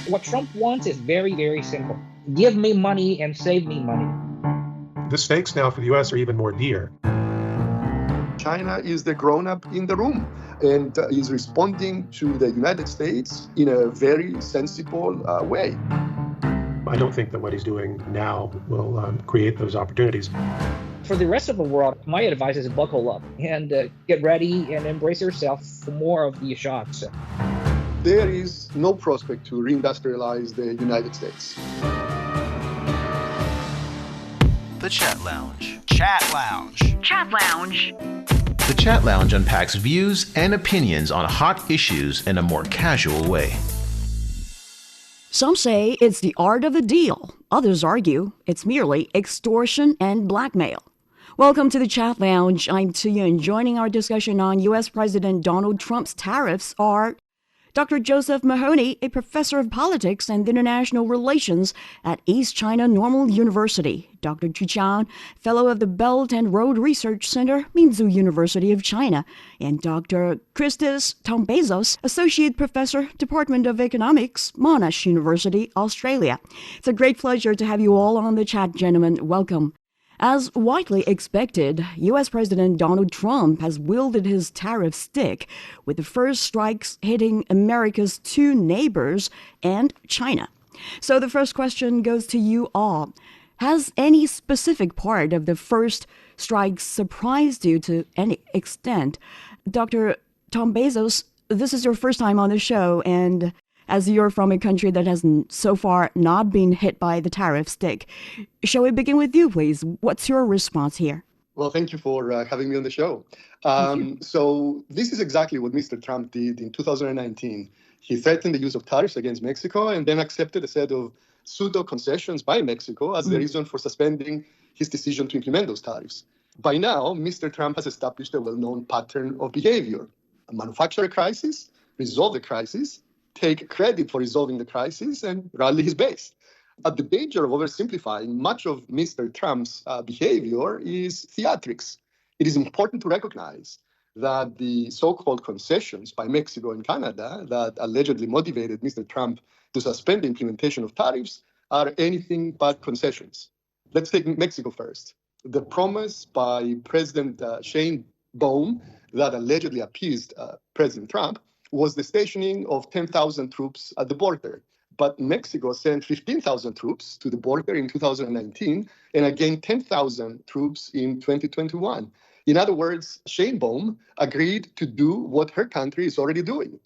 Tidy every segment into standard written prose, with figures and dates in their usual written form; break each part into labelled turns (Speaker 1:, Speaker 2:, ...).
Speaker 1: What Trump wants is very, very simple. Give me money and save me money.
Speaker 2: The stakes now for the U.S. are even more dear.
Speaker 3: China is the grown-up in the room and is responding to the United States in a very sensible way.
Speaker 2: I don't think that what he's doing now will create those opportunities.
Speaker 1: For the rest of the world, my advice is buckle up and get ready and embrace yourself for more of these shocks.
Speaker 3: There is no prospect to reindustrialize the United States.
Speaker 4: The Chat Lounge. Chat Lounge.
Speaker 5: Chat Lounge.
Speaker 4: The Chat Lounge unpacks views and opinions on hot issues in a more casual way.
Speaker 5: Some say it's the art of the deal. Others argue it's merely extortion and blackmail. Welcome to the Chat Lounge. I'm Qiang, and joining our discussion on U.S. President Donald Trump's tariffs are Dr. Josef Mahoney, a professor of politics and international relations at East China Normal University, Dr. Qiang, fellow of the Belt and Road Research Center, Minzu University of China, and Dr. Christis Tombazos, associate professor, Department of Economics, Monash University, Australia. It's a great pleasure to have you all on the chat, gentlemen. Welcome. As widely expected, U.S. President Donald Trump has wielded his tariff stick, with the first strikes hitting America's two neighbors and China. So the first question goes to you all. Has any specific part of the first strikes surprised you to any extent? Dr. Tombazos, this is your first time on the show, and as you're from a country that has so far not been hit by the tariff stick, shall we begin with you, please? What's your response here?
Speaker 3: Well, thank you for having me on the show. So this is exactly what Mr. Trump did in 2019. He threatened the use of tariffs against Mexico and then accepted a set of pseudo-concessions by Mexico as the reason for suspending his decision to implement those tariffs. By now, Mr. Trump has established a well-known pattern of behavior: manufacture a crisis, resolve the crisis, take credit for resolving the crisis, and rally his base. At the danger of oversimplifying, much of Mr. Trump's behavior is theatrics. It is important to recognize that the so-called concessions by Mexico and Canada that allegedly motivated Mr. Trump to suspend the implementation of tariffs are anything but concessions. Let's take Mexico first. The promise by President Shane Bohm that allegedly appeased President Trump was the stationing of 10,000 troops at the border. But Mexico sent 15,000 troops to the border in 2019 and again 10,000 troops in 2021. In other words, Shane Bohm agreed to do what her country is already doing.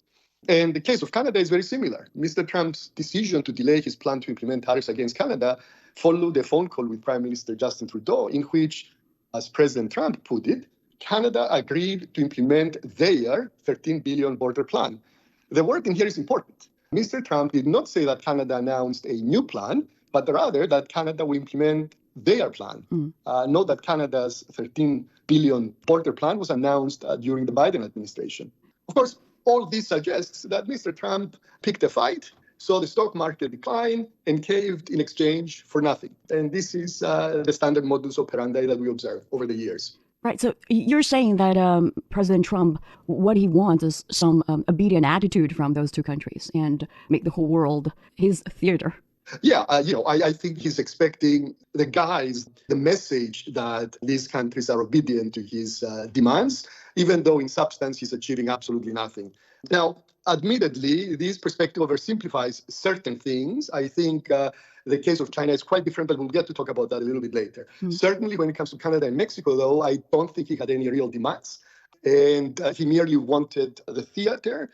Speaker 3: And the case of Canada is very similar. Mr. Trump's decision to delay his plan to implement tariffs against Canada followed a phone call with Prime Minister Justin Trudeau, in which, as President Trump put it, Canada agreed to implement their $13 billion border plan. The wording here is important. Mr. Trump did not say that Canada announced a new plan, but rather that Canada will implement their plan. Note that Canada's $13 billion border plan was announced during the Biden administration. Of course, all this suggests that Mr. Trump picked a fight, saw the stock market decline, and caved in exchange for nothing. And this is the standard modus operandi that we observe over the years.
Speaker 5: Right. So you're saying that President Trump, what he wants is some obedient attitude from those two countries and make the whole world his theater.
Speaker 3: Yeah, I think he's expecting the message that these countries are obedient to his demands, even though in substance he's achieving absolutely nothing. Now, admittedly, this perspective oversimplifies certain things. I think the case of China is quite different, but we'll get to talk about that a little bit later. Certainly, when it comes to Canada and Mexico, though, I don't think he had any real demands. And he merely wanted the theater,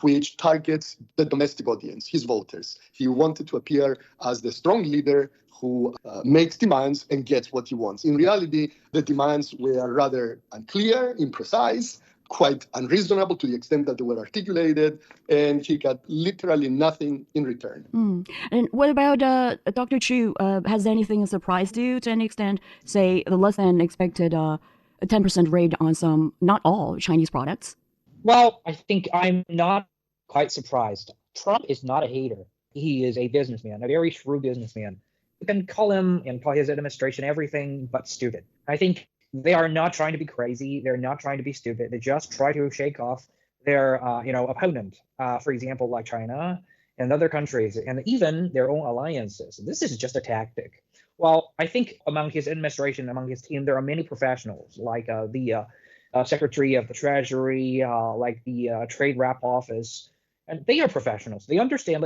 Speaker 3: which targets the domestic audience, his voters. He wanted to appear as the strong leader who makes demands and gets what he wants. In reality, the demands were rather unclear, imprecise, quite unreasonable to the extent that they were articulated, and he got literally nothing in return.
Speaker 5: And what about Dr. Chu? Has anything surprised you to any extent? Say the less than expected a 10% rate on some, not all, Chinese products?
Speaker 1: Well, I think I'm not quite surprised. Trump is not a hater. He is a businessman, a very shrewd businessman. You can call him and call his administration everything but stupid. I think they are not trying to be crazy. They're not trying to be stupid. They just try to shake off their, opponent, for example, like China, and other countries, and even their own alliances. This is just a tactic. Well, I think among his administration, among his team, there are many professionals, like the Secretary of the Treasury, like the Trade Rep Office, and they are professionals. They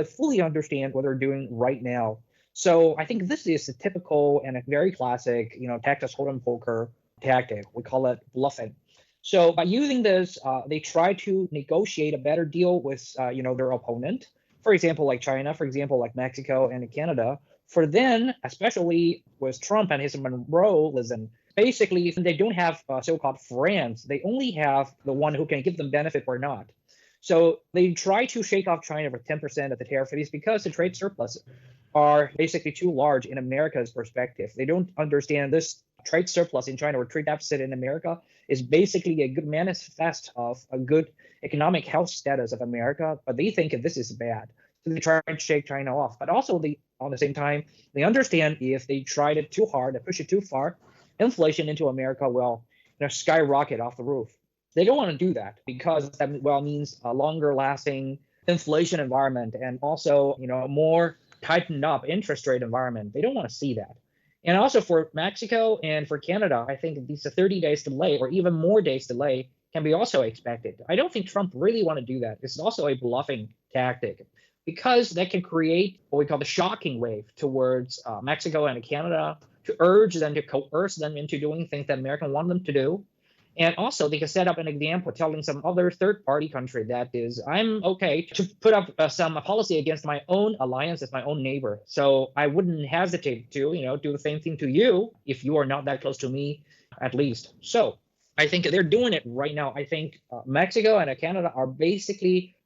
Speaker 1: fully understand what they're doing right now. So I think this is a typical and a very classic, Texas Hold'em poker tactic. We call it bluffing. So by using this, they try to negotiate a better deal with, their opponent. For example, like China, for example, like Mexico and Canada. For them, especially with Trump and his Monroeism, basically they don't have so-called friends. They only have the one who can give them benefit or not. So they try to shake off China for 10% of the tariff fees because the trade surplus are basically too large in America's perspective. They don't understand this trade surplus in China or trade deficit in America is basically a good manifest of a good economic health status of America, but they think this is bad. So they try to shake China off. But also, on the same time, they understand if they tried it too hard, they push it too far, inflation into America will skyrocket off the roof. They don't want to do that because that means a longer lasting inflation environment and also more tightened up interest rate environment. They don't want to see that. And also for Mexico and for Canada, I think these 30 days delay or even more days delay can be also expected. I don't think Trump really want to do that. It's also a bluffing tactic because that can create what we call the shocking wave towards Mexico and Canada to urge them, to coerce them into doing things that Americans want them to do. And also, they can set up an example telling some other third-party country that is, I'm okay to put up some policy against my own alliance as my own neighbor. So I wouldn't hesitate to, do the same thing to you if you are not that close to me, at least. So I think they're doing it right now. I think Mexico and Canada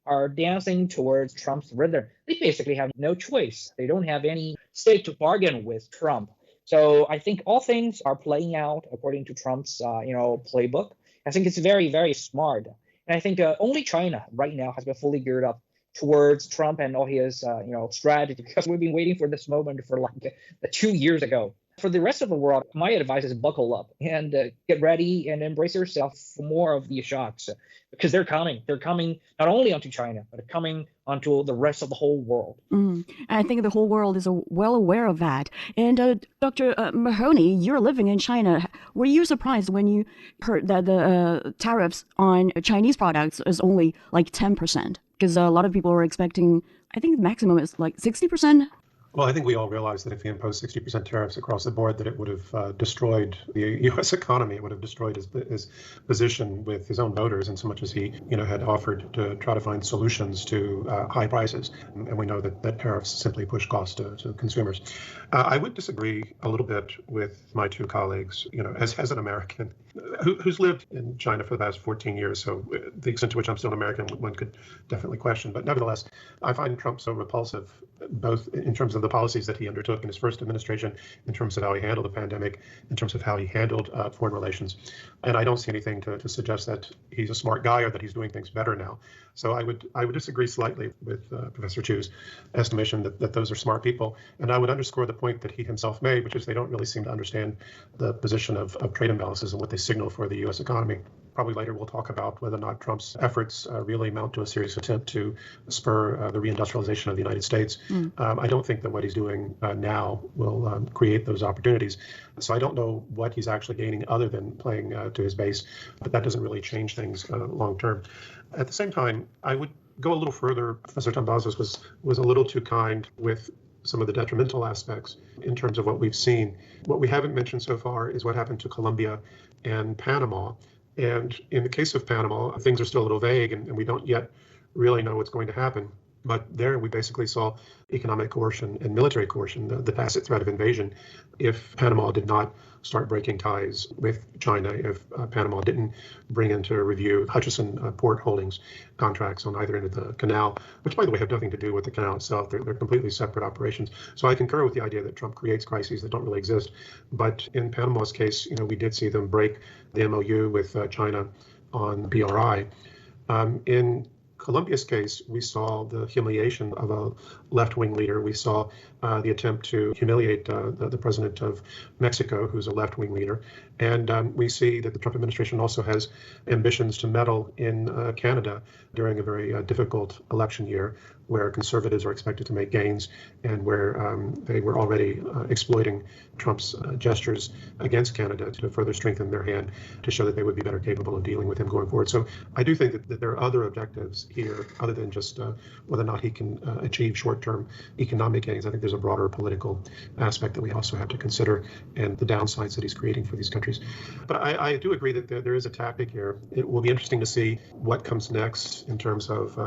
Speaker 1: are dancing towards Trump's rhythm. They basically have no choice. They don't have any stake to bargain with Trump. So I think all things are playing out according to Trump's, playbook. I think it's very, very smart. And I think only China right now has been fully geared up towards Trump and all his, strategy, because we've been waiting for this moment for like 2 years ago. For the rest of the world, my advice is buckle up and get ready and embrace yourself for more of these shocks because they're coming. They're coming not only onto China, but coming onto the rest of the whole world.
Speaker 5: I think the whole world is well aware of that. And Dr. Mahoney, you're living in China. Were you surprised when you heard that the tariffs on Chinese products is only like 10%? Because a lot of people were expecting, I think the maximum is like 60%.
Speaker 2: Well, I think we all realize that if he imposed 60% tariffs across the board, that it would have destroyed the U.S. economy. It would have destroyed his position with his own voters, in so much as he, had offered to try to find solutions to high prices. And we know that tariffs simply push costs to consumers. I would disagree a little bit with my two colleagues, as an American who's lived in China for the past 14 years. So the extent to which I'm still an American, one could definitely question. But nevertheless, I find Trump so repulsive, both in terms of the policies that he undertook in his first administration, in terms of how he handled the pandemic, in terms of how he handled foreign relations. And I don't see anything to suggest that he's a smart guy or that he's doing things better now. So I would disagree slightly with Professor Chu's estimation that those are smart people. And I would underscore the point that he himself made, which is they don't really seem to understand the position of trade imbalances and what they signal for the U.S. economy. Probably later we'll talk about whether or not Trump's efforts really amount to a serious attempt to spur the reindustrialization of the United States. I don't think that what he's doing now will create those opportunities. So I don't know what he's actually gaining other than playing to his base, but that doesn't really change things long term. At the same time, I would go a little further. Professor Tombazos was a little too kind with some of the detrimental aspects in terms of what we've seen. What we haven't mentioned so far is what happened to Colombia and Panama. And in the case of Panama, things are still a little vague, and we don't yet really know what's going to happen. But there we basically saw economic coercion and military coercion, the tacit threat of invasion, if Panama did not start breaking ties with China, if Panama didn't bring into review Hutchison port holdings contracts on either end of the canal, which, by the way, have nothing to do with the canal itself. They're completely separate operations. So I concur with the idea that Trump creates crises that don't really exist. But in Panama's case, we did see them break the MOU with China on BRI. In Colombia's case, we saw the humiliation of a left-wing leader. We saw the attempt to humiliate the president of Mexico, who's a left-wing leader. And we see that the Trump administration also has ambitions to meddle in Canada during a very difficult election year, where conservatives are expected to make gains and where they were already exploiting Trump's gestures against Canada to further strengthen their hand to show that they would be better capable of dealing with him going forward. So I do think that there are other objectives here other than just whether or not he can achieve short-term economic gains. I think there's a broader political aspect that we also have to consider and the downsides that he's creating for these countries. But I do agree that there is a tactic here. It will be interesting to see what comes next in terms of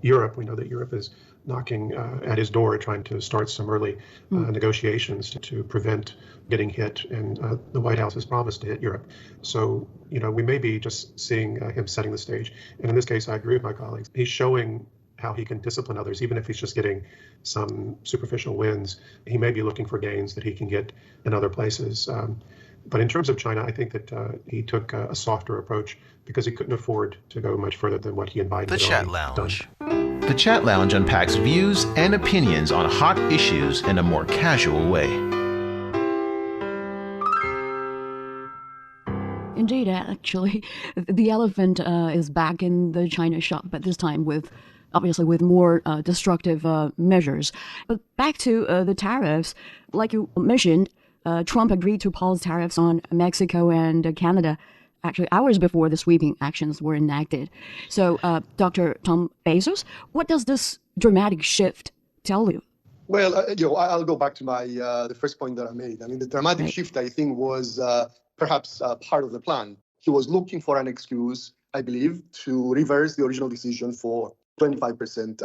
Speaker 2: Europe. We know that Europe is knocking at his door, trying to start some early negotiations to prevent getting hit. And the White House has promised to hit Europe. So, we may be just seeing him setting the stage. And in this case, I agree with my colleagues. He's showing how he can discipline others, even if he's just getting some superficial wins. He may be looking for gains that he can get in other places. But in terms of China, I think that he took a softer approach because he couldn't afford to go much further than what he and Biden
Speaker 4: The
Speaker 2: had
Speaker 4: Chat
Speaker 2: already
Speaker 4: Lounge.
Speaker 2: done.
Speaker 4: The Chat Lounge unpacks views and opinions on hot issues in a more casual way.
Speaker 5: Indeed, actually, the elephant is back in the China shop, but this time obviously with more destructive measures. But back to the tariffs, like you mentioned, Trump agreed to pause tariffs on Mexico and Canada, actually hours before the sweeping actions were enacted. So, Dr. Tombazos, what does this dramatic shift tell you?
Speaker 3: Well, I'll go back to my the first point that I made. I mean, the dramatic shift, I think, was perhaps part of the plan. He was looking for an excuse, I believe, to reverse the original decision for 25%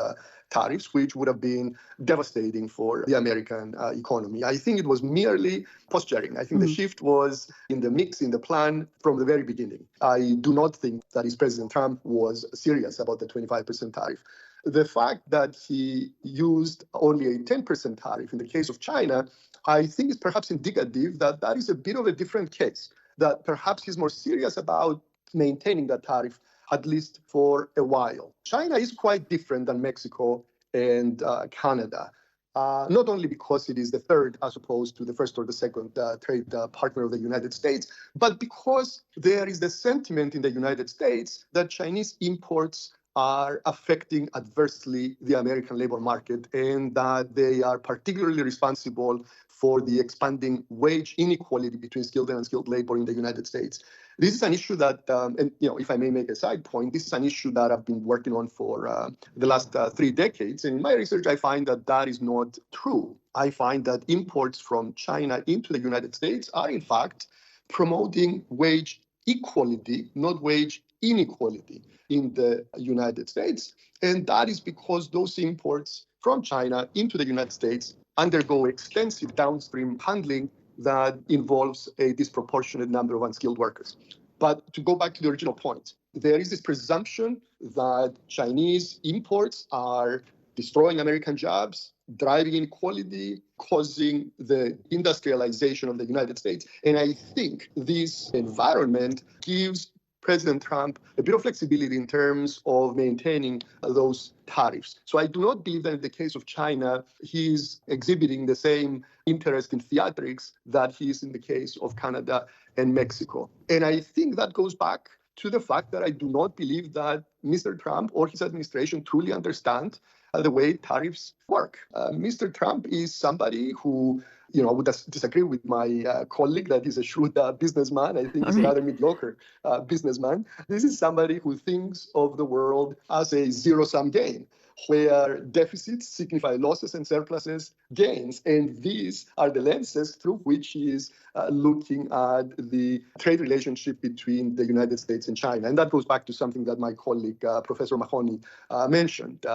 Speaker 3: tariffs, which would have been devastating for the American economy. I think it was merely posturing. I think the shift was in the mix, in the plan from the very beginning. I do not think that President Trump was serious about the 25% tariff. The fact that he used only a 10% tariff in the case of China, I think is perhaps indicative that that is a bit of a different case, that perhaps he's more serious about maintaining that tariff at least for a while. China is quite different than Mexico and Canada, not only because it is the third as opposed to the first or the second trade partner of the United States, but because there is the sentiment in the United States that Chinese imports are affecting adversely the American labor market and that they are particularly responsible for the expanding wage inequality between skilled and unskilled labor in the United States. This is an issue that, if I may make a side point, this is an issue that I've been working on for the last 3 decades. And in my research, I find that that is not true. I find that imports from China into the United States are, in fact, promoting wage equality, not wage inequality in the United States. And that is because those imports from China into the United States undergo extensive downstream handling that involves a disproportionate number of unskilled workers. But to go back to the original point, there is this presumption that Chinese imports are destroying American jobs, driving inequality, causing the industrialization of the United States. And I think this environment gives President Trump a bit of flexibility in terms of maintaining those tariffs. So I do not believe that in the case of China, he's exhibiting the same interest in theatrics that he is in the case of Canada and Mexico. And I think that goes back to the fact that I do not believe that Mr. Trump or his administration truly understand the way tariffs work. Mr. Trump is somebody who would disagree with my colleague that he's a shrewd businessman. I think he's another mediocre businessman. This is somebody who thinks of the world as a zero-sum game, where deficits signify losses and surpluses gains. And these are the lenses through which he is looking at the trade relationship between the United States and China. And that goes back to something that my colleague, Professor Mahoney, mentioned.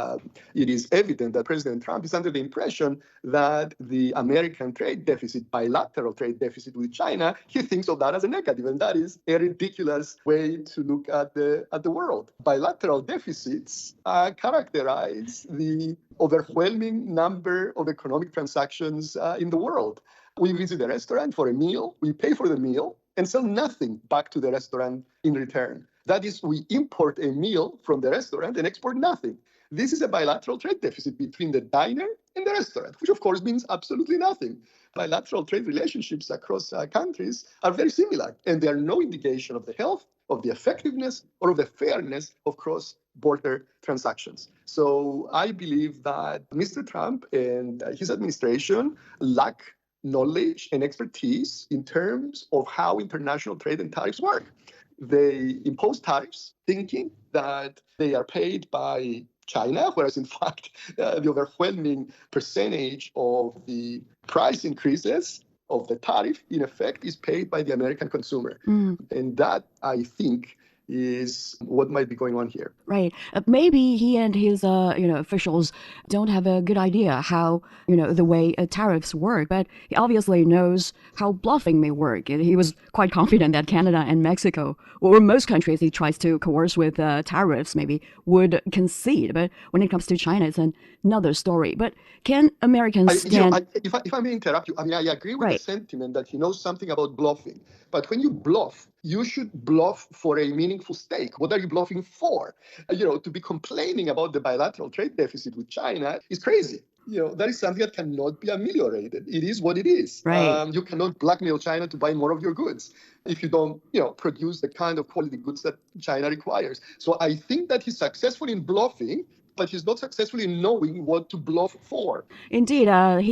Speaker 3: It is evident that President Trump is under the impression that the American trade deficit, bilateral trade deficit with China, he thinks of that as a negative. And that is a ridiculous way to look at the world. Bilateral deficits characterize the overwhelming number of economic transactions in the world. We visit a restaurant for a meal, we pay for the meal, and sell nothing back to the restaurant in return. That is, we import a meal from the restaurant and export nothing. This is a bilateral trade deficit between the diner and the restaurant, which of course means absolutely nothing. Bilateral trade relationships across countries are very similar, and there are no indication of the health, of the effectiveness, or of the fairness of cross cross-border transactions. So I believe that Mr. Trump and his administration lack knowledge and expertise in terms of how international trade and tariffs work. They impose tariffs thinking that they are paid by China, whereas in fact, the overwhelming percentage of the price increases of the tariff, in effect, is paid by the American consumer. And that, I think, is what might be going on here.
Speaker 5: Right. Maybe he and his officials don't have a good idea how the way tariffs work, but he obviously knows how bluffing may work. And he was quite confident that Canada and Mexico, or most countries he tries to coerce with tariffs, maybe would concede. But when it comes to China, it's another story. But can Americans stand?
Speaker 3: If I may interrupt you, I mean, I agree with
Speaker 5: Right.
Speaker 3: the sentiment that he knows something about bluffing. But when you bluff, you should bluff for a meaningful stake. What are you bluffing for? To be complaining about the bilateral trade deficit with China is crazy. That is something that cannot be ameliorated. It is what it is.
Speaker 5: Right.
Speaker 3: You cannot blackmail China to buy more of your goods if you don't, produce the kind of quality goods that China requires. So I think that he's successful in bluffing, but he's not successful in knowing what to bluff for.
Speaker 5: Indeed,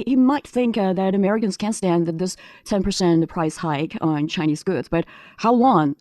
Speaker 5: he might think that Americans can stand this 10% price hike on Chinese goods, but how long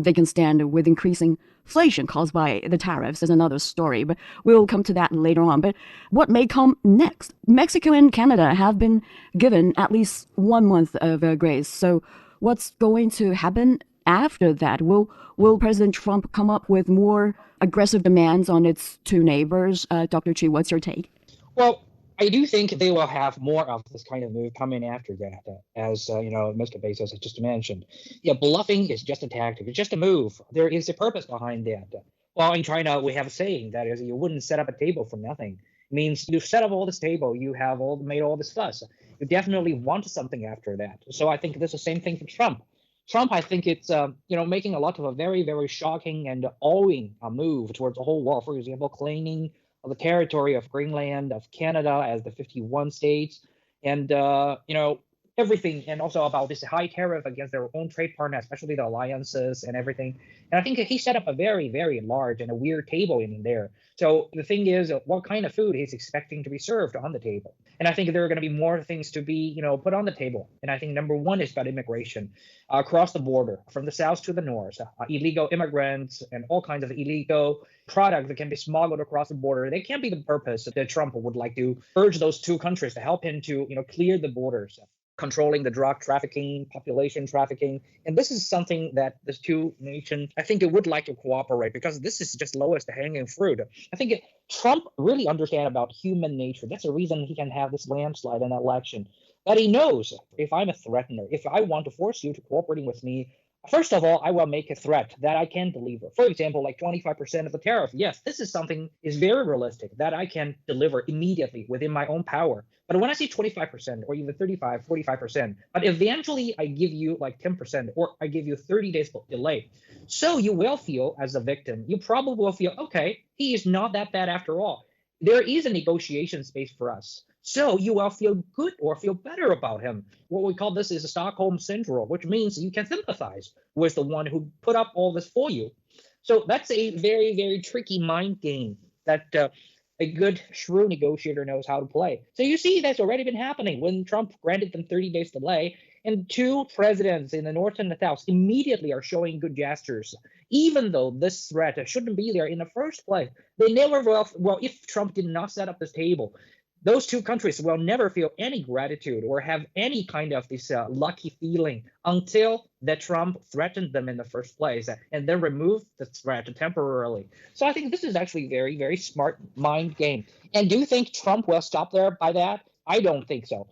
Speaker 5: they can stand with increasing inflation caused by the tariffs is another story, but we'll come to that later on. But what may come next? Mexico and Canada have been given at least 1 month of grace, so what's going to happen after that? Will President Trump come up with more aggressive demands on its two neighbors? Dr. Chi, what's your take?
Speaker 1: Well, I do think they will have more of this kind of move coming after that, as Mr. Bezos has just mentioned. Yeah, bluffing is just a tactic. It's just a move. There is a purpose behind that. Well, in China, we have a saying that is, you wouldn't set up a table for nothing. It means you set up all this table, you have made all this fuss. You definitely want something after that. So I think this is the same thing for Trump. Trump, I think it's making a lot of a very, very shocking and awing move towards the whole world. For example, claiming the territory of Greenland, of Canada as the 51 states, and everything, and also about this high tariff against their own trade partners, especially the alliances and everything. And I think he set up a very, very large and a weird table in there. So the thing is, what kind of food he's expecting to be served on the table? And I think there are going to be more things to be, put on the table. And I think number one is about immigration across the border, from the south to the north. Illegal immigrants and all kinds of illegal products that can be smuggled across the border. They can't be the purpose that Trump would like to urge those two countries to help him to, clear the borders, controlling the drug trafficking, population trafficking. And this is something that the two nations, I think, it would like to cooperate, because this is just lowest hanging fruit. I think Trump really understands about human nature. That's the reason he can have this landslide in election. That he knows, if I'm a threatener, if I want to force you to cooperating with me, first of all, I will make a threat that I can deliver. For example, like 25% of the tariff. Yes, this is something is very realistic that I can deliver immediately within my own power. But when I say 25% or even 35, 45%, but eventually I give you like 10% or I give you 30 days delay. So you will feel as a victim, you probably will feel, okay, he is not that bad after all. There is a negotiation space for us. So you will feel good or feel better about him. What we call this is a Stockholm syndrome, which means you can sympathize with the one who put up all this for you. So that's a very, very tricky mind game that a good shrewd negotiator knows how to play. So you see that's already been happening when Trump granted them 30 days delay, and two presidents in the North and the South immediately are showing good gestures, even though this threat shouldn't be there in the first place. They never will, if Trump did not set up this table, those two countries will never feel any gratitude or have any kind of this lucky feeling until that Trump threatened them in the first place and then removed the threat temporarily. So I think this is actually very, very smart mind game. And do you think Trump will stop there by that? I don't think so.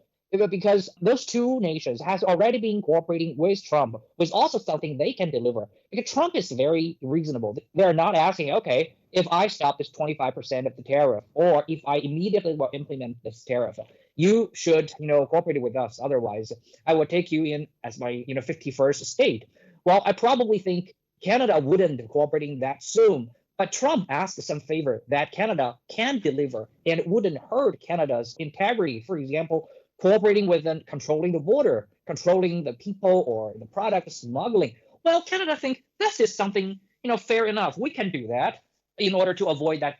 Speaker 1: Because those two nations has already been cooperating with Trump, with also something they can deliver. Because Trump is very reasonable. They're not asking, okay, if I stop this 25% of the tariff, or if I immediately will implement this tariff, you should, cooperate with us. Otherwise, I will take you in as my, 51st state. Well, I probably think Canada wouldn't cooperating that soon. But Trump asked some favor that Canada can deliver, and it wouldn't hurt Canada's integrity. For example, cooperating with them, controlling the border, controlling the people or the product smuggling. Well, Canada think this is something, fair enough. We can do that. in order to avoid that,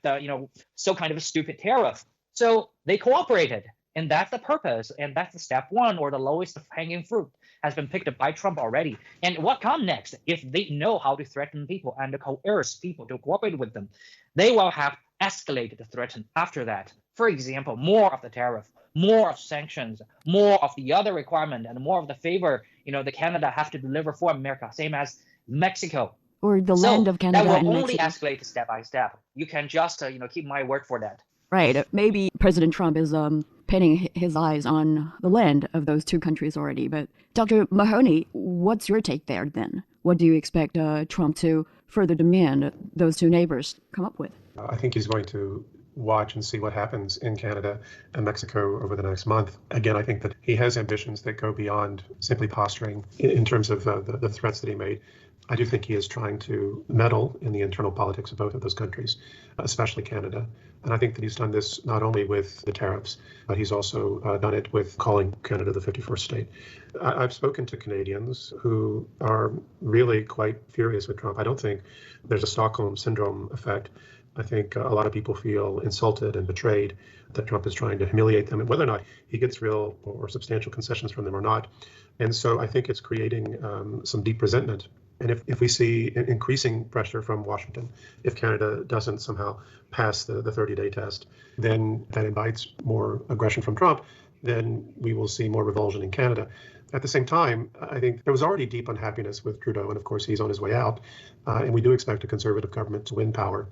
Speaker 1: so kind of a stupid tariff. So they cooperated. And that's the purpose. And that's the step one, or the lowest hanging fruit has been picked up by Trump already. And what comes next? If they know how to threaten people and to coerce people to cooperate with them, they will have escalated the threat after that. For example, more of the tariff, more of sanctions, more of the other requirement, and more of the favor, the Canada have to deliver for America, same as Mexico.
Speaker 5: Or the land of Canada
Speaker 1: that
Speaker 5: and
Speaker 1: will only
Speaker 5: Mexico.
Speaker 1: escalate step by step. You can just, keep my word for that.
Speaker 5: Right. Maybe President Trump is pinning his eyes on the land of those two countries already. But Dr. Mahoney, what's your take there then? What do you expect Trump to further demand those two neighbors come up with?
Speaker 2: I think he's going to watch and see what happens in Canada and Mexico over the next month. Again, I think that he has ambitions that go beyond simply posturing in terms of the threats that he made. I do think he is trying to meddle in the internal politics of both of those countries, especially Canada. And I think that he's done this not only with the tariffs, but he's also done it with calling Canada the 51st state. I've spoken to Canadians who are really quite furious with Trump. I don't think there's a Stockholm syndrome effect. I think a lot of people feel insulted and betrayed that Trump is trying to humiliate them, and whether or not he gets real or substantial concessions from them or not. And so I think it's creating some deep resentment. And if we see increasing pressure from Washington, if Canada doesn't somehow pass the 30-day test, then that invites more aggression from Trump, then we will see more revulsion in Canada. At the same time, I think there was already deep unhappiness with Trudeau, and of course he's on his way out, and we do expect a conservative government to win power.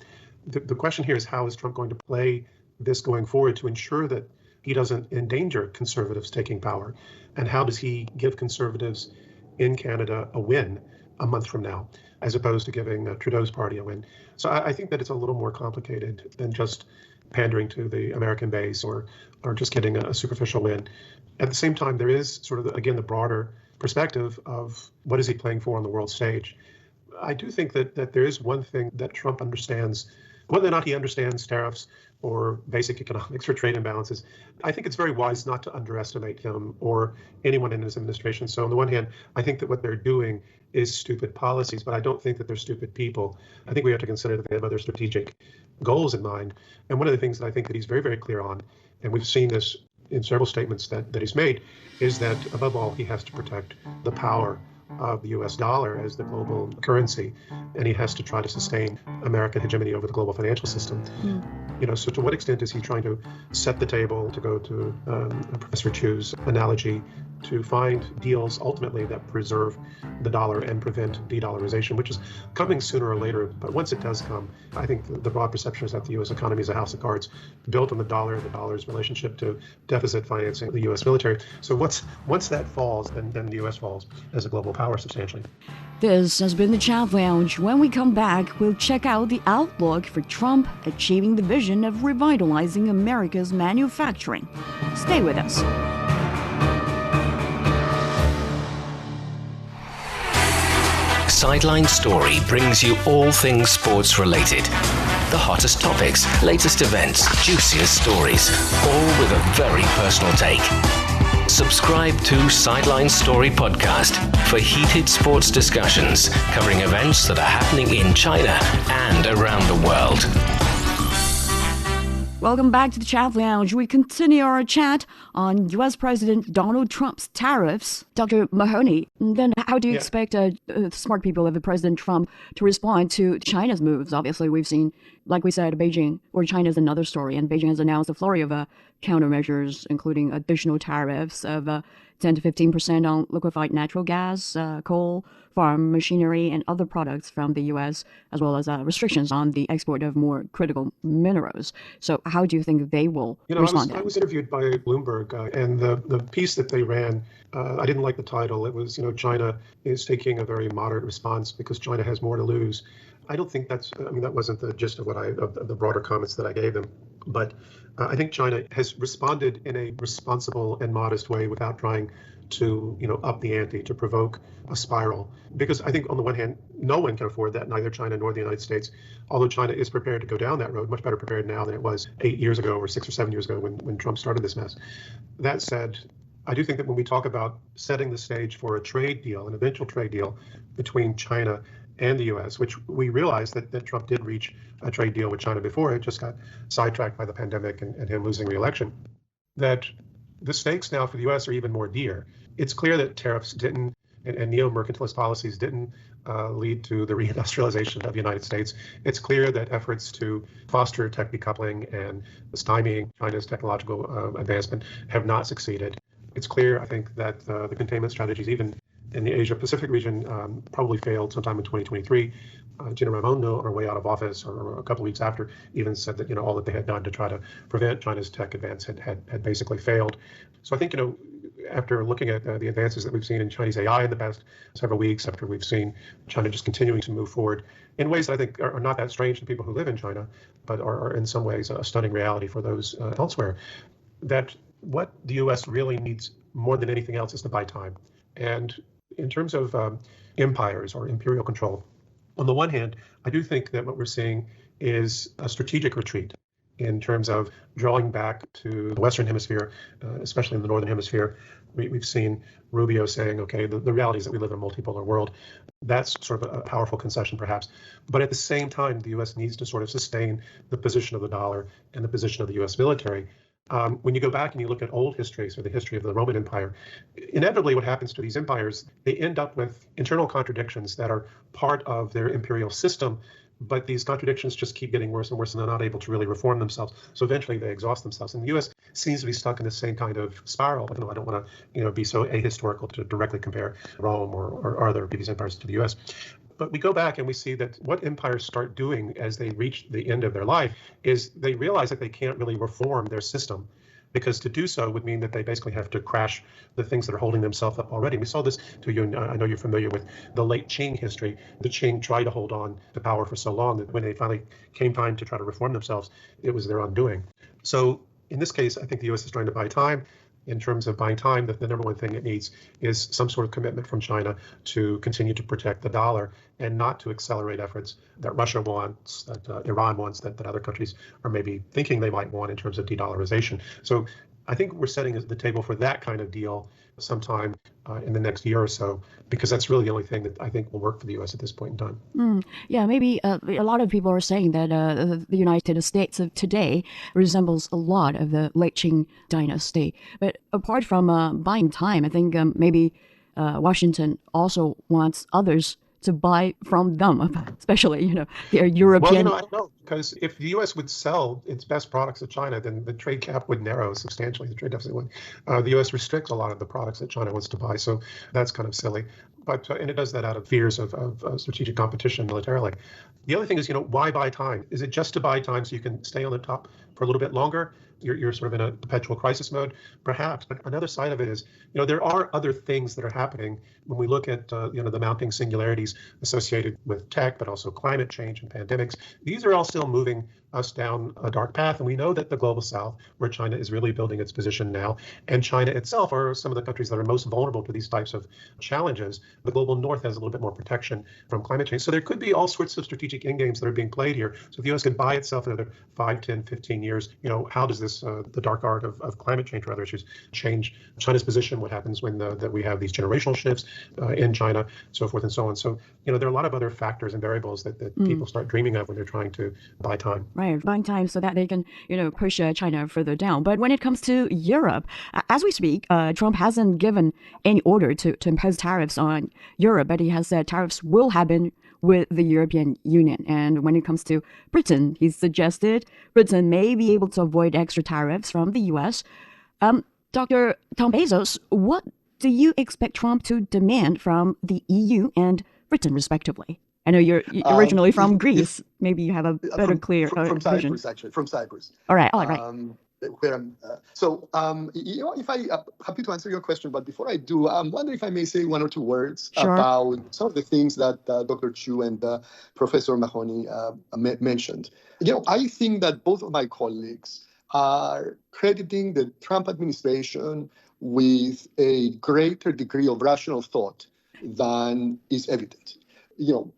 Speaker 2: The question here is, how is Trump going to play this going forward to ensure that he doesn't endanger conservatives taking power? And how does he give conservatives in Canada a win a month from now, as opposed to giving Trudeau's party a win? So I think that it's a little more complicated than just pandering to the American base or just getting a superficial win. At the same time, there is sort of, again, the broader perspective of what is he playing for on the world stage. I do think that there is one thing that Trump understands. Whether or not he understands tariffs or basic economics or trade imbalances, I think it's very wise not to underestimate him or anyone in his administration. So on the one hand, I think that what they're doing is stupid policies, but I don't think that they're stupid people. I think we have to consider that they have other strategic goals in mind. And one of the things that I think that he's very, very clear on, and we've seen this in several statements that he's made, is that above all, he has to protect the power of the US dollar as the global currency, and he has to try to sustain American hegemony over the global financial system. So to what extent is he trying to set the table, to go to Professor Chu's analogy, to find deals ultimately that preserve the dollar and prevent de-dollarization, which is coming sooner or later. But once it does come, I think the broad perception is that the U.S. economy is a house of cards built on the dollar's relationship to deficit financing the U.S. military. So once that falls, then the U.S. falls as a global power substantially.
Speaker 5: This has been the Chat Lounge. When we come back, we'll check out the outlook for Trump achieving the vision of revitalizing America's manufacturing. Stay with us.
Speaker 6: Sideline Story brings you all things sports related. The hottest topics, latest events, juiciest stories, all with a very personal take. Subscribe to Sideline Story Podcast for heated sports discussions covering events that are happening in China and around the world.
Speaker 5: Welcome back to the Chat Lounge. We continue our chat on U.S. President Donald Trump's tariffs. Dr. Mahoney, then how do you expect smart people of President Trump to respond to China's moves? Obviously, we've seen, like we said, Beijing, or China's another story, and Beijing has announced a flurry of countermeasures, including additional tariffs of 10 to 15% on liquefied natural gas, coal, farm machinery, and other products from the U.S., as well as restrictions on the export of more critical minerals. So how do you think they will respond?
Speaker 2: I was interviewed by Bloomberg, and the piece that they ran, I didn't like the title. It was, China is taking a very moderate response because China has more to lose. I don't think that wasn't the gist of the broader comments that I gave them. But I think China has responded in a responsible and modest way without trying to, up the ante, to provoke a spiral. Because I think on the one hand, no one can afford that, neither China nor the United States, although China is prepared to go down that road, much better prepared now than it was 8 years ago or 6 or 7 years ago when Trump started this mess. That said, I do think that when we talk about setting the stage for a trade deal, an eventual trade deal between China and the U.S., which we realized that Trump did reach a trade deal with China before. It just got sidetracked by the pandemic and him losing re-election. That the stakes now for the U.S. are even more dear. It's clear that tariffs didn't and neo-mercantilist policies didn't lead to the reindustrialization of the United States. It's clear that efforts to foster tech decoupling and stymieing China's technological advancement have not succeeded. It's clear, I think, that the containment strategies, even in the Asia-Pacific region, probably failed sometime in 2023. General Raimondo, on her way out of office, or a couple of weeks after, even said that all that they had done to try to prevent China's tech advance had basically failed. So I think after looking at the advances that we've seen in Chinese AI in the past several weeks, after we've seen China just continuing to move forward in ways that I think are not that strange to people who live in China, but are in some ways a stunning reality for those elsewhere, that what the U.S. really needs more than anything else is to buy time. And in terms of empires or imperial control, on the one hand, I do think that what we're seeing is a strategic retreat in terms of drawing back to the Western Hemisphere, especially in the Northern Hemisphere. We've seen Rubio saying, okay, the reality is that we live in a multipolar world. That's sort of a powerful concession, perhaps. But at the same time, the U.S. needs to sort of sustain the position of the dollar and the position of the U.S. military. When you go back and you look at old history, so the history of the Roman Empire, inevitably what happens to these empires, they end up with internal contradictions that are part of their imperial system, but these contradictions just keep getting worse and worse, and they're not able to really reform themselves. So eventually they exhaust themselves. And the U.S. seems to be stuck in the same kind of spiral. I don't want to be so ahistorical to directly compare Rome or other previous empires to the U.S. But we go back and we see that what empires start doing as they reach the end of their life is they realize that they can't really reform their system, because to do so would mean that they basically have to crash the things that are holding themselves up already. We saw this I know you're familiar with the late Qiang history. The Qiang tried to hold on to power for so long that when they finally came time to try to reform themselves, it was their undoing. So in this case, I think the U.S. is trying to buy time. In terms of buying time, the number one thing it needs is some sort of commitment from China to continue to protect the dollar and not to accelerate efforts that Russia wants, that Iran wants, that other countries are maybe thinking they might want in terms of de-dollarization. So I think we're setting the table for that kind of deal sometime in the next year or so, because that's really the only thing that I think will work for the U.S. at this point in time.
Speaker 5: Yeah, maybe a lot of people are saying that the United States of today resembles a lot of the late Qing dynasty. But apart from buying time, I think maybe Washington also wants others to buy from them, especially, their European.
Speaker 2: Well, I don't know, because if the U.S. would sell its best products to China, then the trade gap would narrow substantially. The trade deficit would. The U.S. restricts a lot of the products that China wants to buy, so that's kind of silly. But and it does that out of fears of strategic competition militarily. The other thing is, why buy time? Is it just to buy time so you can stay on the top for a little bit longer? You're sort of in a perpetual crisis mode, perhaps. But another side of it is, there are other things that are happening when we look at, the mounting singularities associated with tech, but also climate change and pandemics. These are all still moving us down a dark path. And we know that the global south, where China is really building its position now, and China itself are some of the countries that are most vulnerable to these types of challenges. The global north has a little bit more protection from climate change. So there could be all sorts of strategic end games that are being played here. So if the U.S. can buy itself another 5, 10, 15 years, how does this, the dark art of climate change or other issues, change China's position? What happens when that we have these generational shifts in China, so forth and so on. So, there are a lot of other factors and variables that people start dreaming of when they're trying to buy time.
Speaker 5: Right, buying time so that they can, push China further down. But when it comes to Europe, as we speak, Trump hasn't given any order to impose tariffs on Europe, but he has said tariffs will happen with the European Union. And when it comes to Britain, he suggested Britain may be able to avoid extra tariffs from the U.S. Dr. Tombazos, what do you expect Trump to demand from the EU and Britain, respectively? I know you're originally from Greece. Maybe you have a better, clear
Speaker 3: from
Speaker 5: vision.
Speaker 3: Cyprus, actually, from Cyprus.
Speaker 5: All right.
Speaker 3: Where I'm, if I'm happy to answer your question, but before I do, I'm wondering if I may say one or two words about some of the things that Dr. Chu and Professor Mahoney mentioned. I think that both of my colleagues are crediting the Trump administration with a greater degree of rational thought than is evident.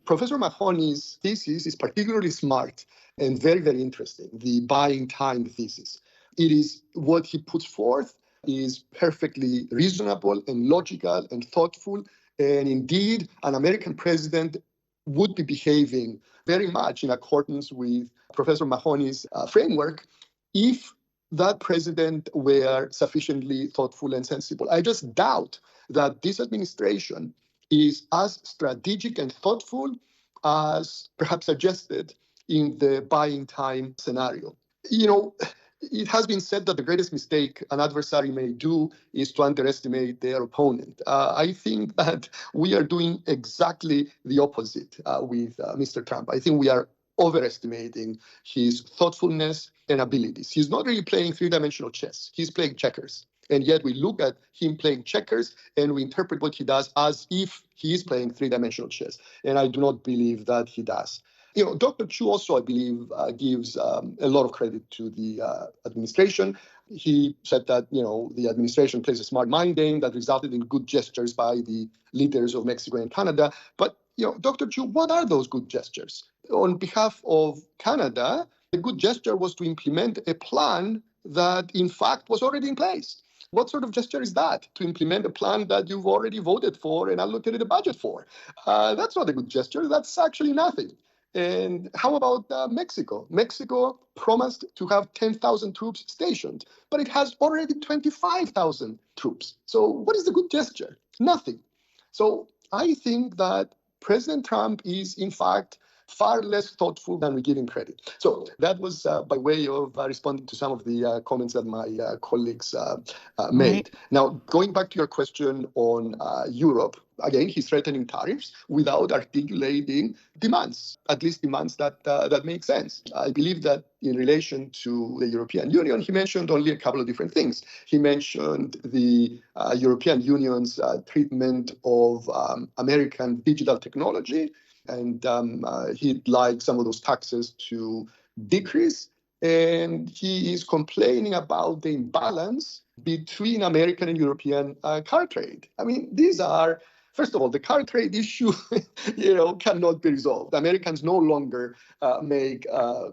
Speaker 3: Professor Mahoney's thesis is particularly smart and very, very interesting, the buying time thesis. It is what he puts forth is perfectly reasonable and logical and thoughtful. And indeed, an American president would be behaving very much in accordance with Professor Mahoney's framework if that president were sufficiently thoughtful and sensible. I just doubt that this administration is as strategic and thoughtful as perhaps suggested in the buying time scenario. It has been said that the greatest mistake an adversary may do is to underestimate their opponent. I think that we are doing exactly the opposite with Mr. Trump. I think we are overestimating his thoughtfulness and abilities. He's not really playing three-dimensional chess. He's playing checkers. And yet we look at him playing checkers and we interpret what he does as if he is playing three-dimensional chess. And I do not believe that he does. Dr. Chu also, I believe, gives a lot of credit to the administration. He said that, the administration plays a smart mind game that resulted in good gestures by the leaders of Mexico and Canada. But, Dr. Chu, what are those good gestures? On behalf of Canada, the good gesture was to implement a plan that, in fact, was already in place. What sort of gesture is that, to implement a plan that you've already voted for and allocated a budget for? That's not a good gesture. That's actually nothing. And how about Mexico? Mexico promised to have 10,000 troops stationed, but it has already 25,000 troops. So what is the good gesture? Nothing. So I think that President Trump is, in fact, far less thoughtful than we give him credit. So that was by way of responding to some of the comments that my colleagues made. Right. Now, going back to your question on Europe, again, he's threatening tariffs without articulating demands, at least demands that make sense. I believe that in relation to the European Union, he mentioned only a couple of different things. He mentioned the European Union's treatment of American digital technology, and he'd like some of those taxes to decrease. And he is complaining about the imbalance between American and European car trade. I mean, these are, first of all, the car trade issue, cannot be resolved. Americans no longer make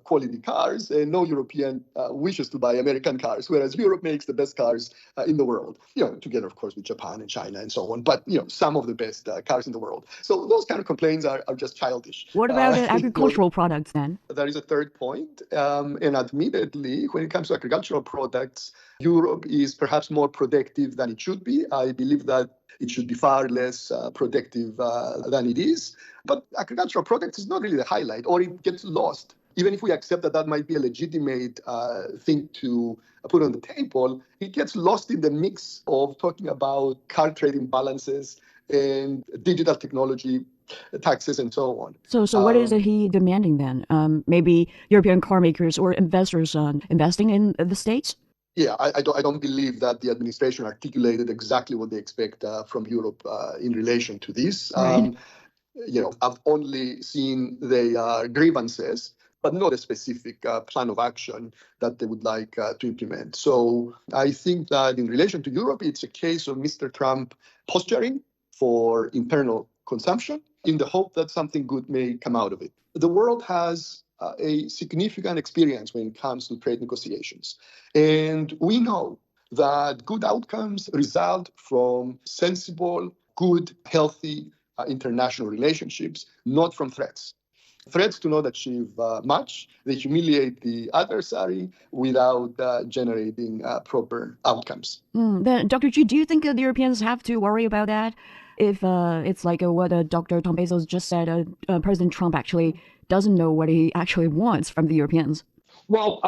Speaker 3: quality cars, and no European wishes to buy American cars, whereas Europe makes the best cars in the world, together, of course, with Japan and China and so on, but, some of the best cars in the world. So those kind of complaints are just childish.
Speaker 5: What about agricultural products then?
Speaker 3: That is a third point. And admittedly, when it comes to agricultural products, Europe is perhaps more protective than it should be. I believe that it should be far less protective than it is. But agricultural products is not really the highlight, or it gets lost. Even if we accept that might be a legitimate thing to put on the table, it gets lost in the mix of talking about car trade imbalances and digital technology taxes and so on.
Speaker 5: So what is he demanding then? Maybe European car makers or investors investing in the States?
Speaker 3: Yeah, I don't believe that the administration articulated exactly what they expect from Europe in relation to this.
Speaker 5: Right.
Speaker 3: I've only seen their grievances, but not a specific plan of action that they would like to implement. So I think that in relation to Europe, it's a case of Mr. Trump posturing for internal consumption in the hope that something good may come out of it. The world has a significant experience when it comes to trade negotiations. And we know that good outcomes result from sensible, good, healthy international relationships, not from threats. Threats do not achieve much. They humiliate the adversary without generating proper outcomes.
Speaker 5: Then, Dr. Chu, do you think the Europeans have to worry about that? If it's like what Dr. Tombazos just said, President Trump actually doesn't know what he actually wants from the Europeans.
Speaker 1: Well,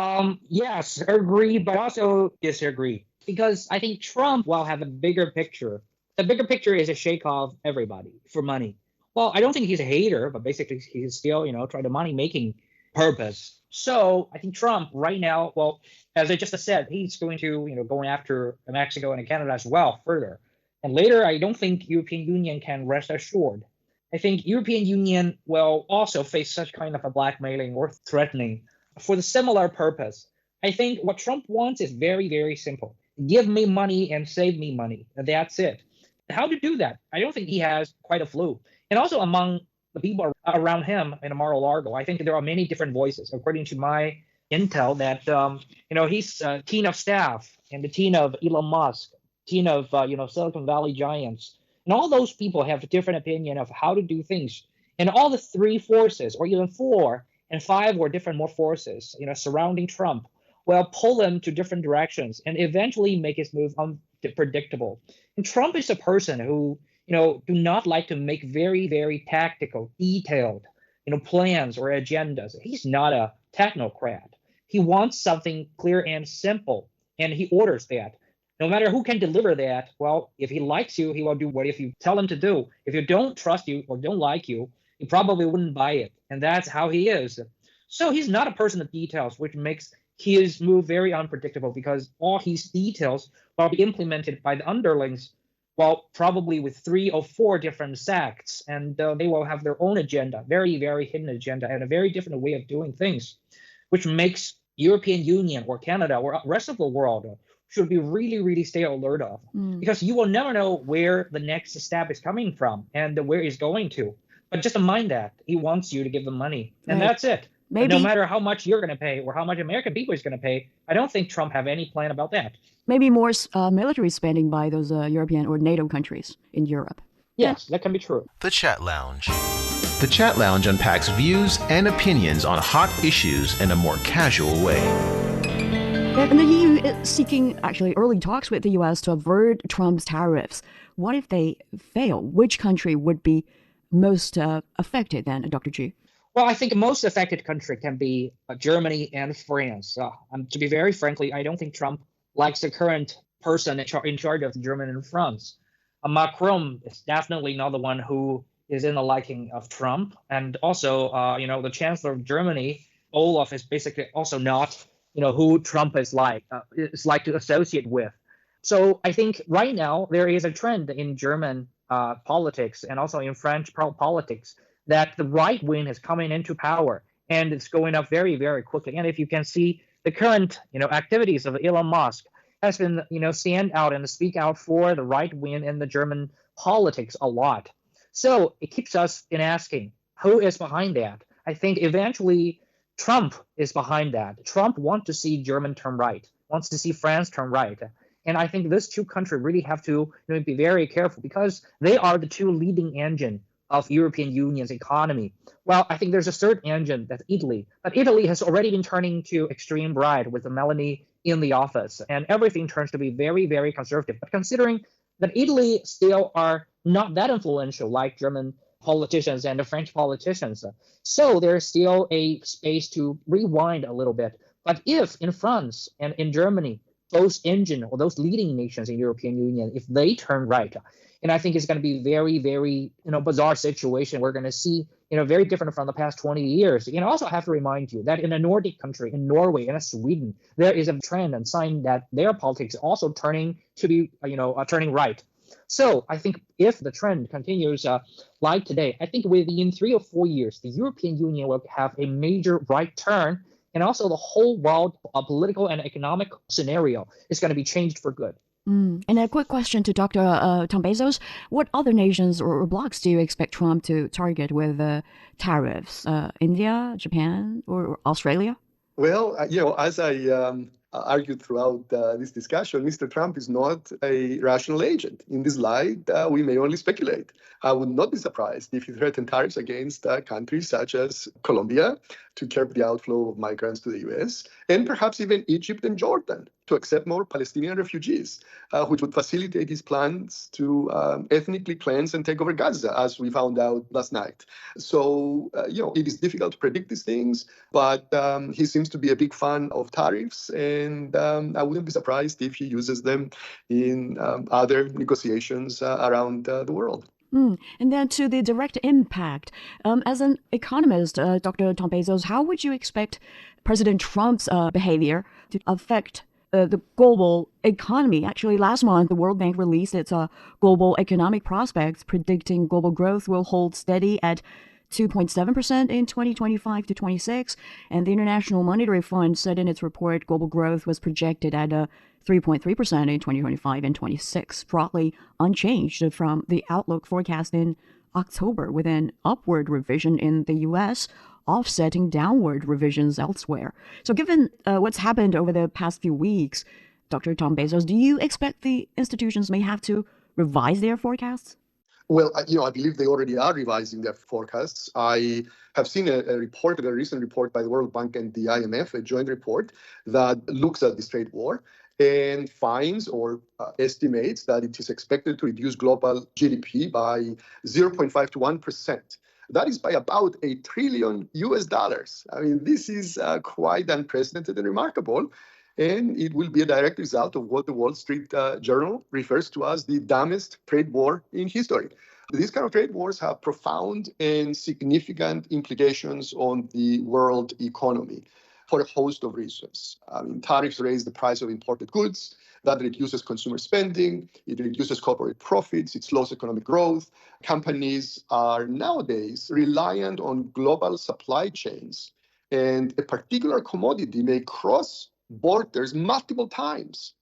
Speaker 1: yes, agree, but also disagree. Because I think Trump will have a bigger picture. The bigger picture is a shake off everybody for money. Well, I don't think he's a hater, but basically he's still, trying to money-making purpose. So I think Trump right now, well, as I just said, he's going to, going after Mexico and Canada as well further. And later, I don't think European Union can rest assured. I think European Union will also face such kind of a blackmailing or threatening for the similar purpose. I think what Trump wants is very, very simple. Give me money and save me money. And that's it. How to do that? I don't think he has quite a clue. And also among the people around him in Mar-a-Lago, I think there are many different voices. According to my intel, that he's a team of staff and the team of Elon Musk, team of Silicon Valley giants, and all those people have a different opinion of how to do things And all the three forces, or even four and five or different more forces, surrounding Trump, will pull him to different directions and eventually make his move unpredictable. And Trump is a person who, do not like to make very, very tactical, detailed, plans or agendas. He's not a technocrat. He wants something clear and simple, and he orders that. No matter who can deliver that, well, if he likes you, he will do what if you tell him to do. If you don't trust you or don't like you, he probably wouldn't buy it. And that's how he is. So he's not a person of details, which makes his move very unpredictable, because all his details will be implemented by the underlings, well, probably with 3 or 4 different sects, and they will have their own agenda, very, very hidden agenda, and a very different way of doing things, which makes European Union or Canada or rest of the world should be really, really stay alert of, because you will never know where the next step is coming from and where it's going to. But just mind that he wants you to give them money, and that's it. Maybe, no matter how much you're going to pay or how much American people is going to pay, I don't think Trump have any plan about that.
Speaker 5: Maybe more military spending by those European or NATO countries in Europe.
Speaker 1: Yes, that can be true.
Speaker 4: The Chat Lounge. The Chat Lounge unpacks views and opinions on hot issues in a more casual way.
Speaker 5: And the EU is seeking actually early talks with the U.S. to avert Trump's tariffs. What if they fail? Which country would be most affected then, Dr. G?
Speaker 1: Well, I think most affected country can be Germany and France. To be very frankly, I don't think Trump likes the current person in charge of Germany and France. Macron is definitely not the one who is in the liking of Trump. And also, the Chancellor of Germany, Olaf, is basically also not, who Trump is like to associate with. So I think right now there is a trend in German politics and also in French politics that the right wing is coming into power, and it's going up very, very quickly. And if you can see the current, activities of Elon Musk has been, stand out and speak out for the right wing in the German politics a lot. So it keeps us in asking, who is behind that? I think eventually Trump is behind that. Trump wants to see Germany turn right, wants to see France turn right. And I think these two countries really have to be very careful, because they are the two leading engine of European Union's economy. Well, I think there's a third engine, that's Italy. But Italy has already been turning to extreme right with Meloni in the office, and everything turns to be very, very conservative. But considering that Italy still are not that influential like German politicians and the French politicians, so there's still a space to rewind a little bit. But if in France and in Germany, those engine or those leading nations in European Union, if they turn right, and I think it's going to be very, very, bizarre situation. We're going to see, very different from the past 20 years. I also have to remind you that in a Nordic country, in Norway and Sweden, there is a trend and sign that their politics also turning to be, turning right. So I think if the trend continues like today, I think within 3 or 4 years, the European Union will have a major right turn, and also the whole world political and economic scenario is going to be changed for good.
Speaker 5: And a quick question to Dr. Tombazos. What other nations or blocs do you expect Trump to target with tariffs? India, Japan, or Australia?
Speaker 3: Well, as I argued throughout this discussion, Mr. Trump is not a rational agent. In this light, we may only speculate. I would not be surprised if he threatened tariffs against countries such as Colombia to curb the outflow of migrants to the U.S., and perhaps even Egypt and Jordan to accept more Palestinian refugees, which would facilitate his plans to ethnically cleanse and take over Gaza, as we found out last night. So, it is difficult to predict these things, but he seems to be a big fan of tariffs, and I wouldn't be surprised if he uses them in other negotiations around the world.
Speaker 5: And then to the direct impact, as an economist, Dr. Tombazos, how would you expect President Trump's behavior to affect the global economy? Actually, last month, the World Bank released its global economic prospects, predicting global growth will hold steady at 2.7% in 2025 to 26, and the International Monetary Fund said in its report global growth was projected at 3.3% in 2025 and 26, broadly unchanged from the outlook forecast in October, with an upward revision in the U.S., offsetting downward revisions elsewhere. So given what's happened over the past few weeks, Dr. Tombazos, do you expect the institutions may have to revise their forecasts?
Speaker 3: Well, I believe they already are revising their forecasts. I have seen a recent report by the World Bank and the IMF, a joint report that looks at this trade war and finds or estimates that it is expected to reduce global GDP by 0.5 to 1%. That is by about $1 trillion. I mean, this is quite unprecedented and remarkable. And it will be a direct result of what the Wall Street Journal refers to as the dumbest trade war in history. These kind of trade wars have profound and significant implications on the world economy for a host of reasons. I mean, tariffs raise the price of imported goods. That reduces consumer spending. It reduces corporate profits. It slows economic growth. Companies are nowadays reliant on global supply chains, and a particular commodity may cross borders multiple times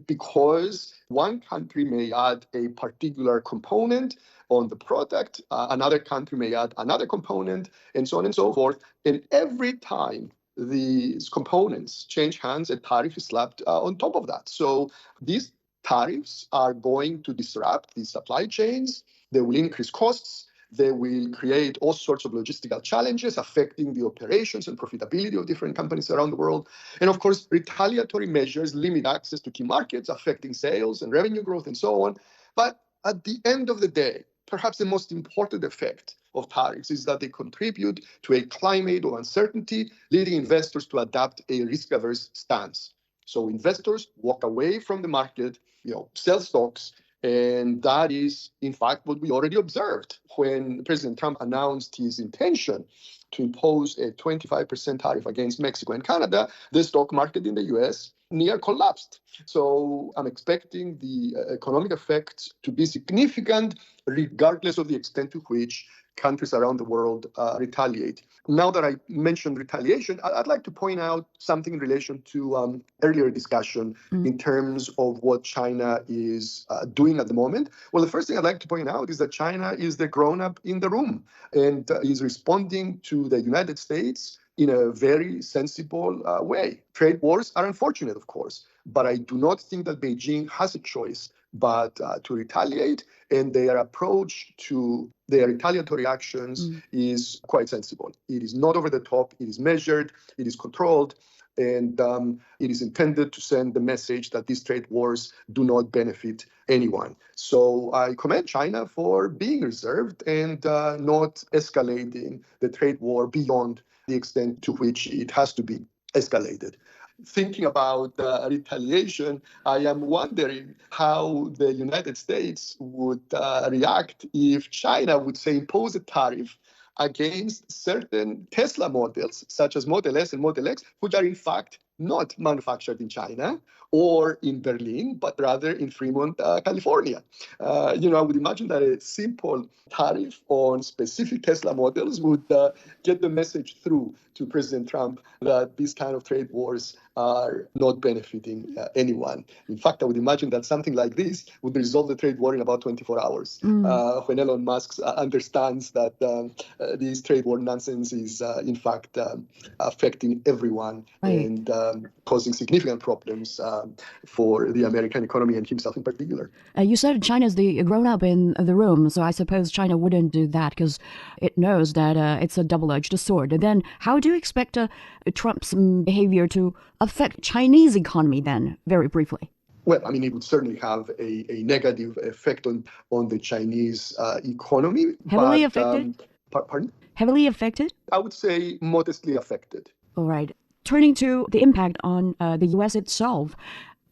Speaker 3: because one country may add a particular component on the product, another country may add another component, and so on and so forth. And every time these components change hands, a tariff is slapped on top of that. So these tariffs are going to disrupt the supply chains. They will increase costs. They will create all sorts of logistical challenges affecting the operations and profitability of different companies around the world. And of course, retaliatory measures limit access to key markets, affecting sales and revenue growth and so on. But at the end of the day, perhaps the most important effect of tariffs is that they contribute to a climate of uncertainty, leading investors to adopt a risk-averse stance. So investors walk away from the market, sell stocks, and that is, in fact, what we already observed when President Trump announced his intention to impose a 25% tariff against Mexico and Canada. The stock market in the U.S. near collapsed. So I'm expecting the economic effects to be significant, regardless of the extent to which countries around the world retaliate. Now that I mentioned retaliation, I'd like to point out something in relation to earlier discussion in terms of what China is doing at the moment. Well, the first thing I'd like to point out is that China is the grown-up in the room and is responding to the United States in a very sensible way. Trade wars are unfortunate, of course, but I do not think that Beijing has a choice but to retaliate, and their approach to their retaliatory actions is quite sensible. It is not over the top, it is measured, it is controlled, and it is intended to send the message that these trade wars do not benefit anyone. So I commend China for being reserved and not escalating the trade war beyond the extent to which it has to be escalated. Thinking about retaliation, I am wondering how the United States would react if China would, say, impose a tariff against certain Tesla models, such as Model S and Model X, which are in fact not manufactured in China or in Berlin, but rather in Fremont, California. I would imagine that a simple tariff on specific Tesla models would get the message through to President Trump that these kind of trade wars are not benefiting anyone. In fact, I would imagine that something like this would resolve the trade war in about 24 hours, when Elon Musk understands that this trade war nonsense is, in fact, affecting everyone and causing significant problems for the American economy and himself in particular.
Speaker 5: You said China's the grown-up in the room, so I suppose China wouldn't do that because it knows that it's a double-edged sword. And then how do you expect Trump's behavior to affect Chinese economy then, very briefly?
Speaker 3: Well, I mean, it would certainly have a negative effect on the Chinese economy.
Speaker 5: Heavily affected?
Speaker 3: Pardon?
Speaker 5: Heavily affected?
Speaker 3: I would say modestly affected.
Speaker 5: All right. Turning to the impact on the U.S. itself,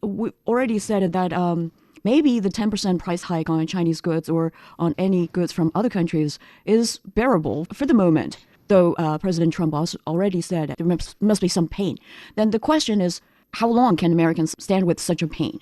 Speaker 5: we already said that maybe the 10% price hike on Chinese goods or on any goods from other countries is bearable for the moment, though President Trump also already said there must be some pain. Then the question is, how long can Americans stand with such a pain?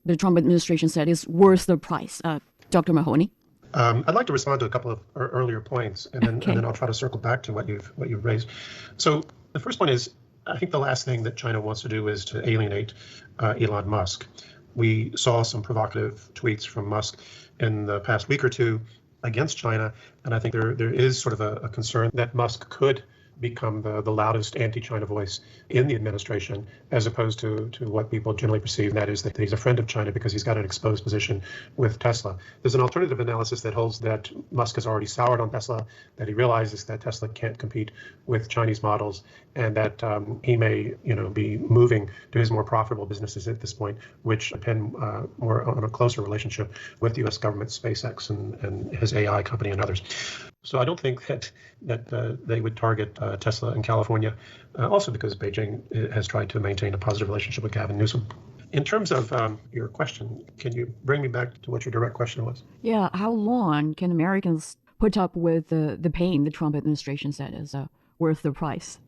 Speaker 5: The Trump administration said it's worth the price. Dr. Mahoney?
Speaker 2: I'd like to respond to a couple of earlier points, and then I'll try to circle back to what you've raised. So the first point is, I think the last thing that China wants to do is to alienate Elon Musk. We saw some provocative tweets from Musk in the past week or two against China, and I think there is sort of a concern that Musk could become the loudest anti-China voice in the administration, as opposed to what people generally perceive, and that is that he's a friend of China because he's got an exposed position with Tesla. There's an alternative analysis that holds that Musk has already soured on Tesla, that he realizes that Tesla can't compete with Chinese models, and that he may, be moving to his more profitable businesses at this point, which depend more on a closer relationship with the U.S. government, SpaceX, and his AI company and others. So I don't think that they would target Tesla in California, also because Beijing has tried to maintain a positive relationship with Gavin Newsom. In terms of your question, can you bring me back to what your direct question was?
Speaker 5: Yeah, how long can Americans put up with the pain the Trump administration said is worth the price?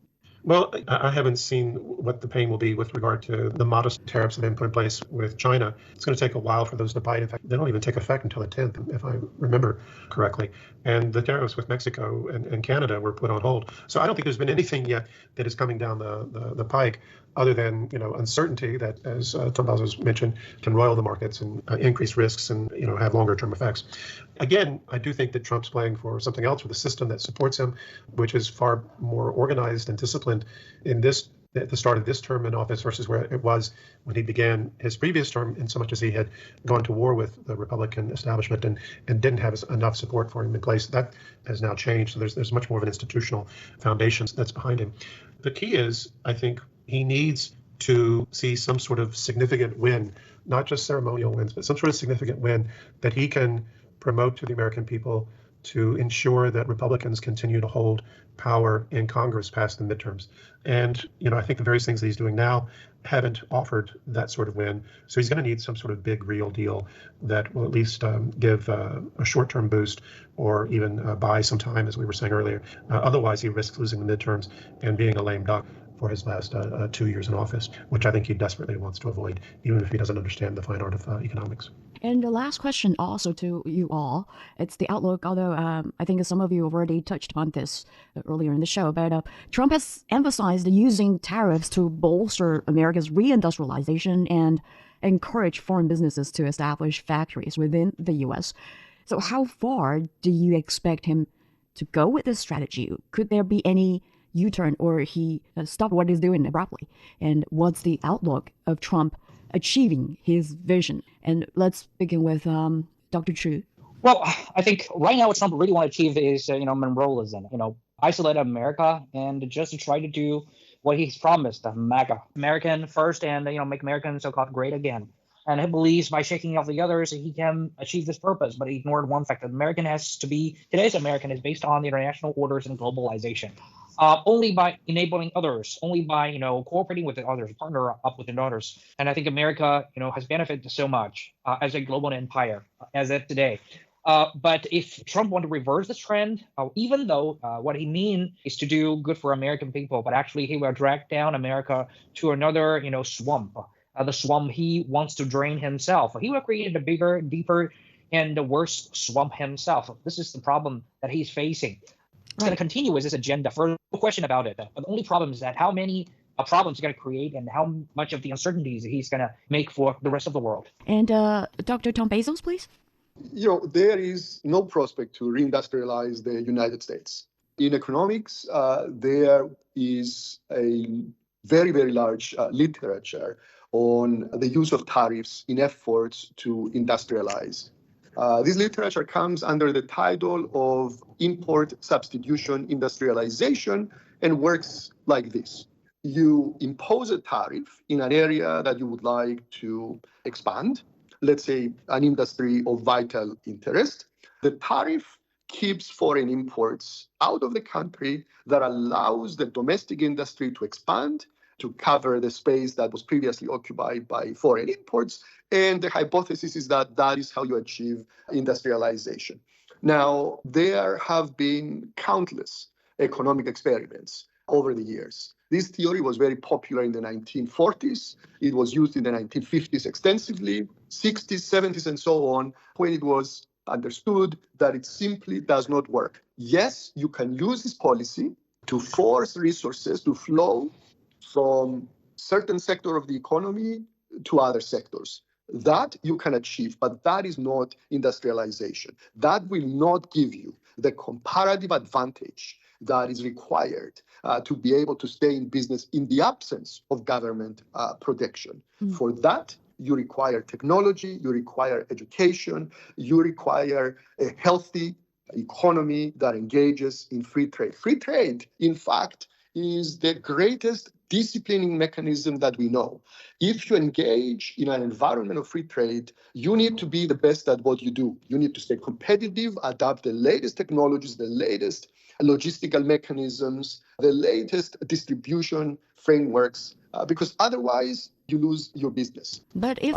Speaker 2: Well, I haven't seen what the pain will be with regard to the modest tariffs that have been put in place with China. It's going to take a while for those to bite. In fact, they don't even take effect until the 10th, if I remember correctly. And the tariffs with Mexico and Canada were put on hold. So I don't think there's been anything yet that is coming down the pike, other than uncertainty that, as Tombazos mentioned, can roil the markets and increase risks and have longer term effects. Again, I do think that Trump's playing for something else, with a system that supports him, which is far more organized and disciplined at the start of this term in office versus where it was when he began his previous term, in so much as he had gone to war with the Republican establishment and didn't have enough support for him in place. That has now changed. So there's much more of an institutional foundation that's behind him. The key is, I think, he needs to see some sort of significant win, not just ceremonial wins, but some sort of significant win that he can promote to the American people to ensure that Republicans continue to hold power in Congress past the midterms. And, I think the various things that he's doing now haven't offered that sort of win. So he's going to need some sort of big, real deal that will at least give a short-term boost, or even buy some time, as we were saying earlier. Otherwise, he risks losing the midterms and being a lame duck for his last 2 years in office, which I think he desperately wants to avoid, even if he doesn't understand the fine art of economics.
Speaker 5: And the last question also to you all, it's the outlook, although I think some of you already touched upon this earlier in the show, but Trump has emphasized using tariffs to bolster America's reindustrialization and encourage foreign businesses to establish factories within the U.S. So how far do you expect him to go with this strategy? Could there be any U-turn, or he stop what he's doing abruptly? And what's the outlook of Trump achieving his vision? And let's begin with Dr. Chu.
Speaker 1: Well, I think right now what Trump really want to achieve is, Monroeism, isolate America and just try to do what he's promised, MAGA, American first, and, make America so-called great again. And he believes by shaking off the others, he can achieve this purpose, but he ignored one fact. Today's American is based on the international orders and globalization. Only by enabling others, only by, cooperating with the others, partner up with the others. And I think America, has benefited so much as a global empire as of today. But if Trump want to reverse this trend, even though what he mean is to do good for American people, but actually he will drag down America to another, swamp, the swamp he wants to drain himself. He will create a bigger, deeper, and worse swamp himself. This is the problem that he's facing. It's going to continue with this agenda. For no question about it. The only problem is that how many problems he's going to create and how much of the uncertainties he's going to make for the rest of the world.
Speaker 5: And Dr. Tombazos, please.
Speaker 3: There is no prospect to reindustrialize the United States. In economics, there is a very, very large literature on the use of tariffs in efforts to industrialize. This literature comes under the title of import substitution industrialization and works like this. You impose a tariff in an area that you would like to expand, let's say an industry of vital interest. The tariff keeps foreign imports out of the country, that allows the domestic industry to expand, to cover the space that was previously occupied by foreign imports. And the hypothesis is that that is how you achieve industrialization. Now, there have been countless economic experiments over the years. This theory was very popular in the 1940s. It was used in the 1950s extensively, 60s, 70s, and so on, when it was understood that it simply does not work. Yes, you can use this policy to force resources to flow from certain sector of the economy to other sectors. That you can achieve, but that is not industrialization. That will not give you the comparative advantage that is required to be able to stay in business in the absence of government protection. For that, you require technology, you require education, you require a healthy economy that engages in free trade. Free trade, in fact, is the greatest disciplining mechanism that we know. If you engage in an environment of free trade, you need to be the best at what you do. You need to stay competitive, adapt the latest technologies, the latest logistical mechanisms, the latest distribution frameworks, because otherwise you lose your business.
Speaker 5: But if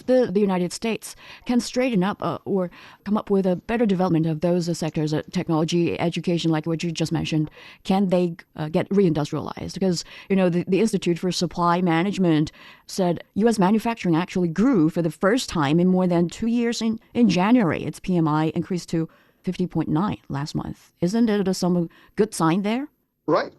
Speaker 5: the United States can straighten up or come up with a better development of those sectors, technology, education, like what you just mentioned, can they get reindustrialized? Because, the Institute for Supply Management said U.S. manufacturing actually grew for the first time in more than 2 years in January. Its PMI increased to 50.9 last month. Isn't it some good sign there?
Speaker 3: Right.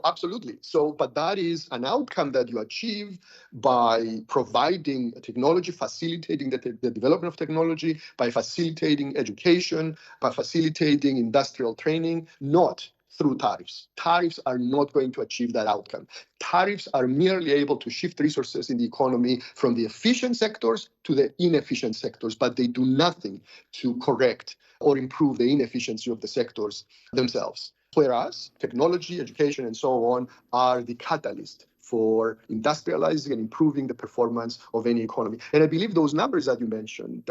Speaker 3: Absolutely. So, but that is an outcome that you achieve by providing technology, facilitating the development of technology, by facilitating education, by facilitating industrial training, not through tariffs. Tariffs are not going to achieve that outcome. Tariffs are merely able to shift resources in the economy from the efficient sectors to the inefficient sectors, but they do nothing to correct or improve the inefficiency of the sectors themselves. Whereas technology, education, and so on are the catalyst for industrializing and improving the performance of any economy. And I believe those numbers that you mentioned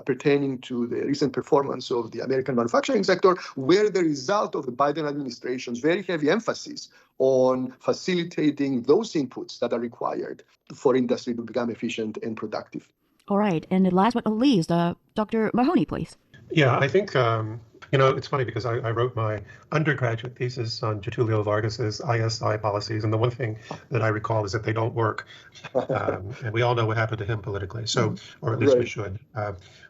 Speaker 3: pertaining to the recent performance of the American manufacturing sector were the result of the Biden administration's very heavy emphasis on facilitating those inputs that are required for industry to become efficient and productive.
Speaker 5: All right. And last but not least, Dr. Mahoney, please.
Speaker 2: Yeah, I think it's funny because I wrote my undergraduate thesis on Getulio Vargas's ISI policies, and the one thing that I recall is that they don't work. And we all know what happened to him politically, or at least we should.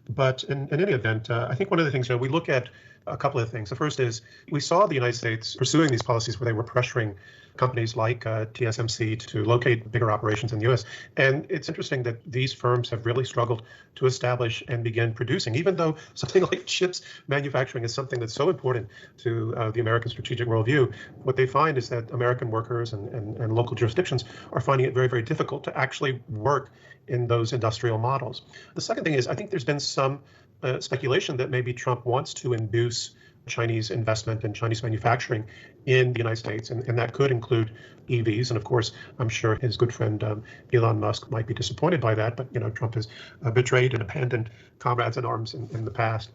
Speaker 2: But in any event, I think one of the things, we look at a couple of things. The first is we saw the United States pursuing these policies where they were pressuring companies like TSMC to locate bigger operations in the U.S. And it's interesting that these firms have really struggled to establish and begin producing, even though something like chips manufacturing is something that's so important to the American strategic worldview. What they find is that American workers and local jurisdictions are finding it very, very difficult to actually work in those industrial models. The second thing is I think there's been some speculation that maybe Trump wants to induce Chinese investment and Chinese manufacturing in the United States, and that could include EVs. And of course, I'm sure his good friend Elon Musk might be disappointed by that, but Trump has betrayed and abandoned comrades in arms in the past.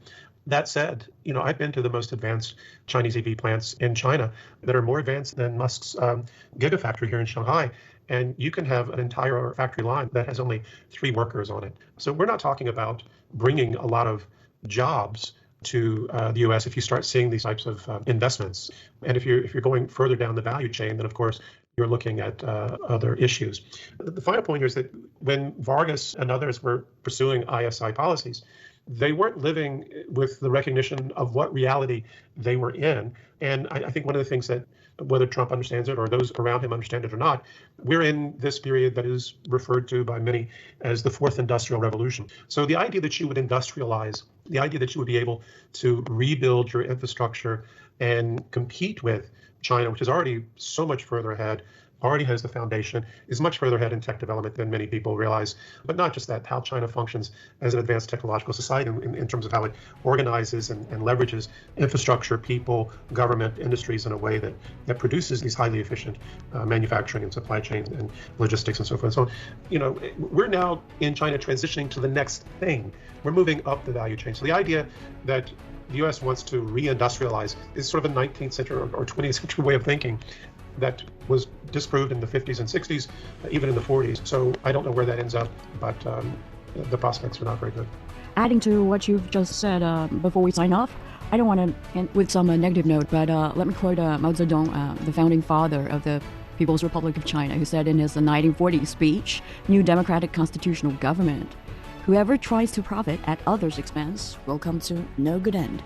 Speaker 2: That said, I've been to the most advanced Chinese EV plants in China that are more advanced than Musk's gigafactory here in Shanghai. And you can have an entire factory line that has only 3 workers on it. So we're not talking about bringing a lot of jobs to the U.S. if you start seeing these types of investments. And if you're going further down the value chain, then of course you're looking at other issues. The final point here is that when Vargas and others were pursuing ISI policies, they weren't living with the recognition of what reality they were in. And I think one of the things that, whether Trump understands it or those around him understand it or not, we're in this period that is referred to by many as the fourth industrial revolution. So the idea that you would industrialize, the idea that you would be able to rebuild your infrastructure and compete with China, which is already so much further ahead, already has the foundation, is much further ahead in tech development than many people realize. But not just that, how China functions as an advanced technological society in terms of how it organizes and leverages infrastructure, people, government, industries in a way that produces these highly efficient manufacturing and supply chain and logistics and so forth and so on. We're now in China transitioning to the next thing. We're moving up the value chain. So the idea that the U.S. wants to reindustrialize is sort of a 19th century or 20th century way of thinking that was disproved in the 50s and 60s, even in the 40s. So I don't know where that ends up, but the prospects are not very good.
Speaker 5: Adding to what you've just said before we sign off, I don't want to end with some negative note, but let me quote Mao Zedong, the founding father of the People's Republic of China, who said in his 1940 speech, "New democratic constitutional government. Whoever tries to profit at others' expense will come to no good end."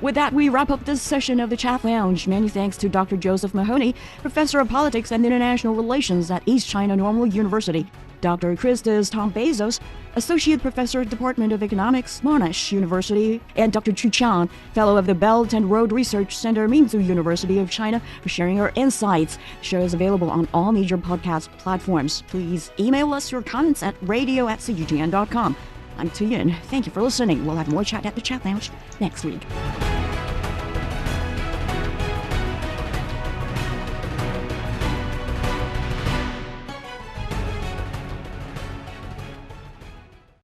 Speaker 5: With that, we wrap up this session of the Chat Lounge. Many thanks to Dr. Josef Mahoney, Professor of Politics and International Relations at East China Normal University, Dr. Christis Tombazos, Associate Professor, Department of Economics, Monash University, and Dr. Qiang, Fellow of the Belt and Road Research Center, Minzu University of China, for sharing your insights. The show is available on all major podcast platforms. Please email us your comments at radio@cgtn.com. I'm Tuyun. Thank you for listening. We'll have more chat at the Chat Lounge next week.